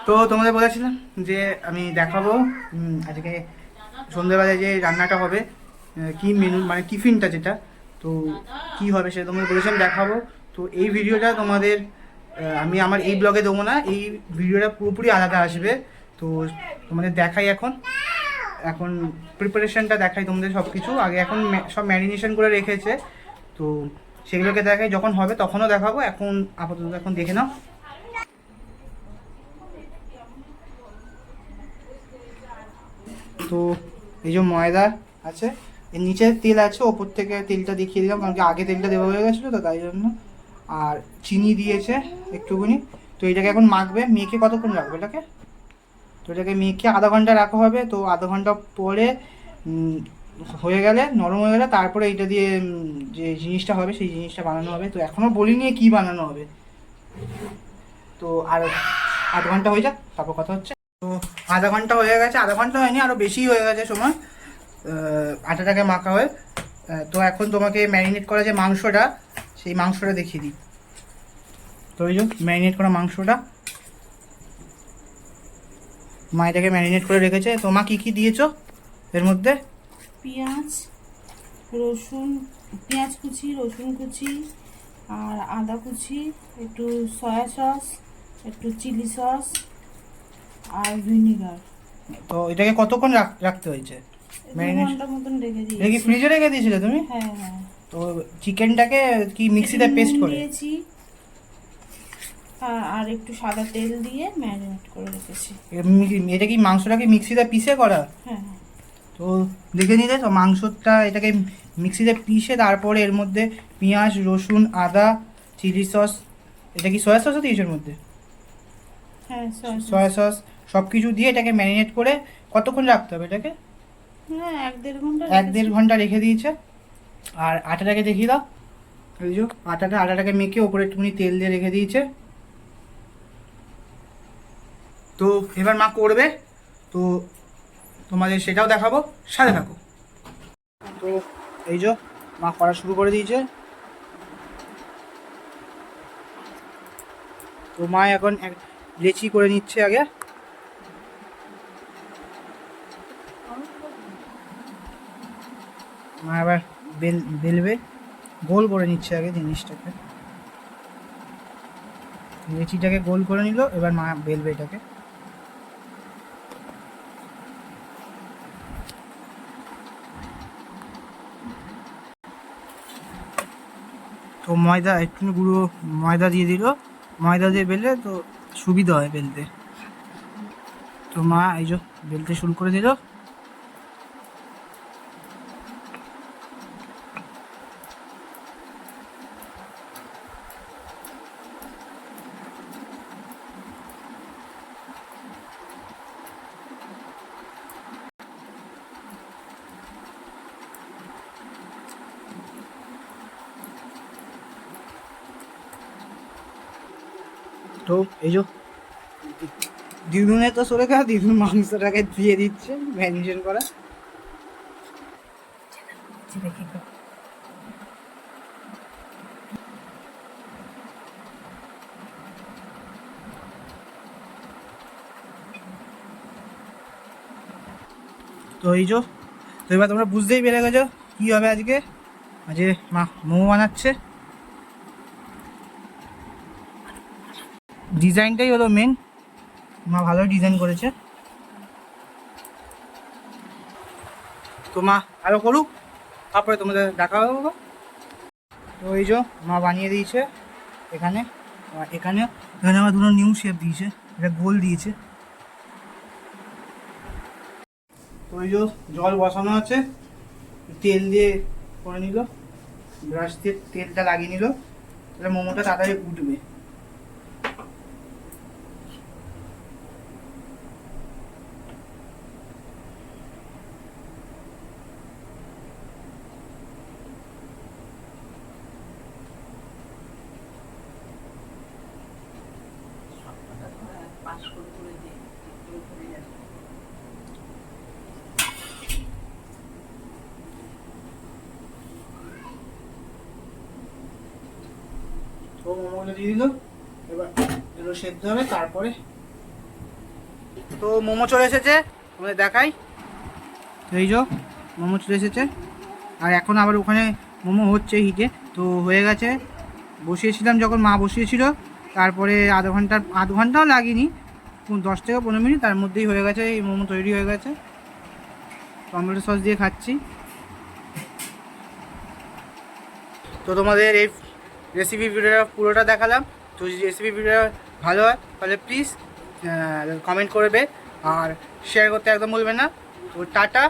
তো তোমাদের বলেছিলাম যে আমি দেখাবো আজকে সন্ধ্যেবেলায় যে রান্নাটা হবে, কি মেনু মানে টিফিনটা যেটা, তো কি হবে সেটা তোমাদের বলেছিলাম দেখাবো। তো এই ভিডিওটা তোমাদের আমি আমার এই ব্লগে দেবো না, এই ভিডিওটা পুরোপুরি আলাদা আসবে। তো তোমাদের দেখাই এখন এখন প্রিপারেশনটা দেখাই তোমাদের সব কিছু আগে। এখন সব ম্যারিনেশন করে রেখেছে, তো সেগুলোকে দেখাই, যখন হবে তখনও দেখাবো। এখন আপাতত এখন দেখে নাও। তো এই যে ময়দা আছে, এর নিচে তেল আছে, ওপর থেকে তেলটা দেখিয়ে দিলাম কারণ কি আগে তেলটা দেওয়া হয়ে গেছিলো তো তাই জন্য। আর চিনি দিয়েছে একটুখানি। তো এটাকে এখন মাখবে, মেখে কতক্ষণ রাখবে এটাকে? তো এটাকে মেখে আধা ঘন্টা রাখা হবে। তো আধা ঘন্টা পরে হয়ে গেলে, নরম হয়ে গেলে, তারপরে এইটা দিয়ে যে জিনিসটা হবে সেই জিনিসটা বানানো হবে। তো এখনও বলিনি কী বানানো হবে, তো আর আধ ঘন্টা হয়ে যাক তারপর কথা হচ্ছে। তো আধা ঘন্টা হয়ে গেছে, আধা ঘন্টা হয়নি, আরও বেশি হয়ে গেছে সময় আটাটাকে মাখা হয়ে। তো এখন তোমাকে ম্যারিনেট করা যে মাংসটা, সেই মাংসটা দেখিয়ে দিই। তো ওই যে ম্যারিনেট করা মাংসটা মা এটাকে ম্যারিনেট করে রেখেছে। তো মা কী কী দিয়েছো এর মধ্যে? পেঁয়াজ, রসুন, পেঁয়াজ কুচি, রসুন কুচি, আর আদা কুচি, একটু সয়া সস, একটু চিলি সস, আর ভিনিগার। তো এটাকে কতক্ষণ রাখতে হয়েছে 2 ম্যারিনেট? ঘন্টা মতন রেখে এটা কি দিয়েছি। ফ্রিজে রেখে দিয়েছিলে তুমি? হ্যাঁ হ্যাঁ। তো চিকেনটাকে কি মিক্সিতে পেস্ট নুন করে? দিয়েছি, আর একটু সাদা তেল দিয়ে ম্যারিনেট করে রেখেছি। এটা কি মাংসটাকে মিক্সিতে পিষে করা? হ্যাঁ। তো দেখে নিলে তো মাংসটা এটাকে মিক্সিতে পিষে তারপরে এর মধ্যে পেঁয়াজ, রসুন, আদা, চিলি সস, এটা কি সয়া সসও দিয়েছে এর মধ্যে? হ্যাঁ, সয়া সস। সয়া সস সব কিছু দিয়ে এটাকে ম্যারিনেট করে কতক্ষণ রাখতে হবে এটাকে? হ্যাঁ, 1-1.5 ঘন্টা 1-1.5 ঘন্টা রেখে দিয়েছে। আর আটাটাকে দেখিয়ে দাও। এই যে আটাটাকে মেখে ওপরে একটুখানি তেল দিয়ে রেখে দিয়েছে। তো এবার মা করবে, তো তোমাদের সেটাও দেখাবো, সাথে থাকো। তো এই যে মা করা শুরু করে দিয়েছে। তো মা এখন লেচি করে নিচ্ছে আগে। মা আবার বেলবে, গোল করে নিচ্ছে আগে জিনিসটাকে, লেচিটাকে গোল করে নিল, এবার মা বেলবে এটাকে। তো ময়দা একটু গুঁড়ো ময়দা দিয়ে দিল, ময়দা দিয়ে বেললে তো সুবিধা হয় বেলতে। তো মা এই যে বেলতে শুরু করে দিল। তো এই যে দিদুনে তো সরে গেল, দিদুন মাংসটাকে দিয়ে দিচ্ছে ম্যারিনেশন করা। তো এই যে, তো এবার তোমরা বুঝতেই পেরে গেছো কী হবে আজকে। আজকে মা মোমো বানাচ্ছে। ডিজাইনটাই হলো মেন, মা ভালো ডিজাইন করেছে। তো মা আরও করুক, তারপরে তোমাদের দেখা হবে। তো এই যে মা বানিয়ে দিয়েছে এখানে, এখানে এখানে আমার দুটো নিউ শেপ দিয়েছে, এটা গোল দিয়েছে। তো এই যে জল বসানো আছে, তেল দিয়ে করে নিল, ব্রাশ দিয়ে তেলটা লাগিয়ে নিল, তাহলে মোমোটা তাড়াতাড়ি উঠবে। তো মোমোগুলো দিয়ে দিল, এবার এগুলো সেদ্ধ হবে, তারপরে তো মোমো চলে এসেছে, তোমাদের দেখাই। এই যে মোমো চলে এসেছে, আর এখন আবার ওখানে মোমো হচ্ছে হিটে। তো হয়ে গেছে, বসিয়েছিলাম যখন মা বসিয়েছিল, তারপরে আধ ঘন্টাও লাগেনি, 10 থেকে 15 মিনিট, তার মধ্যেই হয়ে গেছে, এই মোমো তৈরি হয়ে গেছে। টমেটো সস দিয়ে খাচ্ছি। তো তোমাদের এই রেসিপি ভিডিওটা পুরোটা দেখালাম। তো যদি রেসিপি ভিডিওটা ভালো হয় তাহলে প্লিজ কমেন্ট করবে আর শেয়ার করতে একদম বলবেন না। তো টাটা।